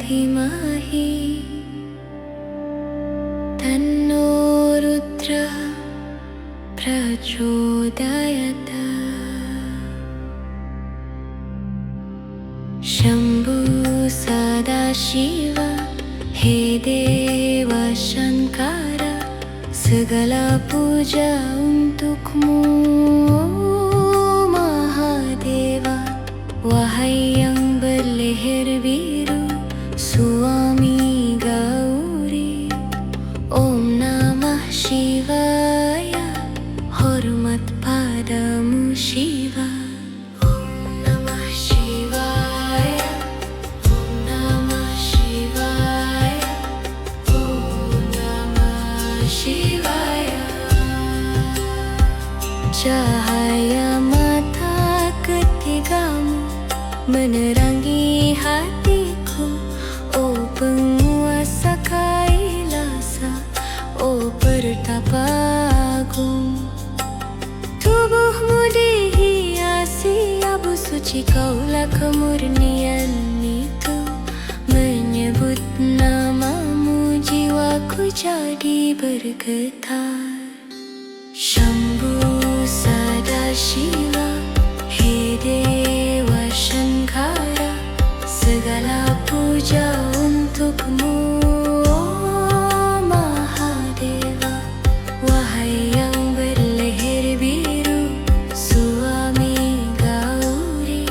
धीमहि तन्नो रुद्रः प्रचोदयात्। शम्भो सदाशिव हे देव Shankar segala puja untukmu Mahadeva. Wahai yang berleher biru suami Gauri, Om Namah Shivaya, hormat padamu Shiva. Om Namah Shivaya, Om Namah Shivaya, Om Namah Shivaya. Cahaya mata ketigamu menerangi hatiku, oh penguasa kailasa, oh pertapa agung. Tubuhmu dihiasi abu suci, kaulah kemurnian itu. Menyebut namamu jiwaku jadi bergetar. Shambhu Sadashiva he Dewa Shankara, segala puja untukmu oh Mahadeva. Wahai yang berleher biru suami Gauri,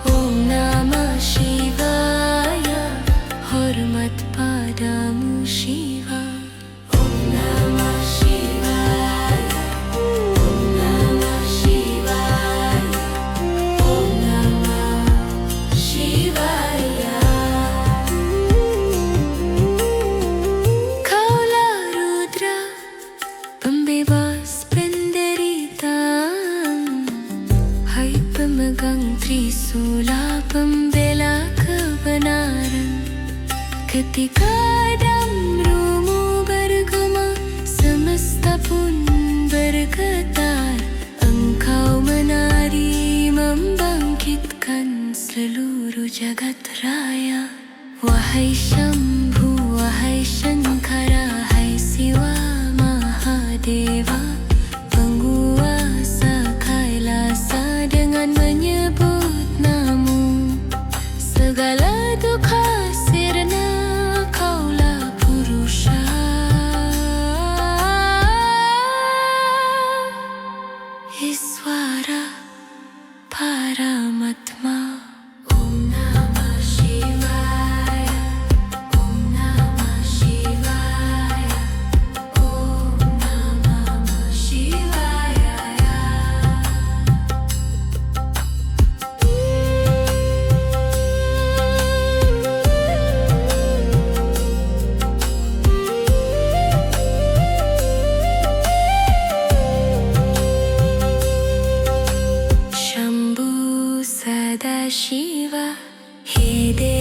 Om Namah Shivaya, hormat padamu Shiva. Om Namah Shivaya, Om Namah Shivaya, Om Namah Shivaya. Kaulah Rudra, pembebas penderitaan, hai pemegang Trisula, pembela kebenaran. Ketika damrumu bergema, semesta pun bergetar. Engkau menari membangkitkan seluruh jagat raya. Wahai Shambhu, wahai Shankara, hai Siwa Mahadeva, penguasa Kailasa. Dengan menyebut namamu segala duka sirna, kaulah Purusha. Iswara Paramatma. Om Namah Shivaya, Om Namah Shivaya, Om Namah Shivaya. Shambhu Sadashiva he Dewa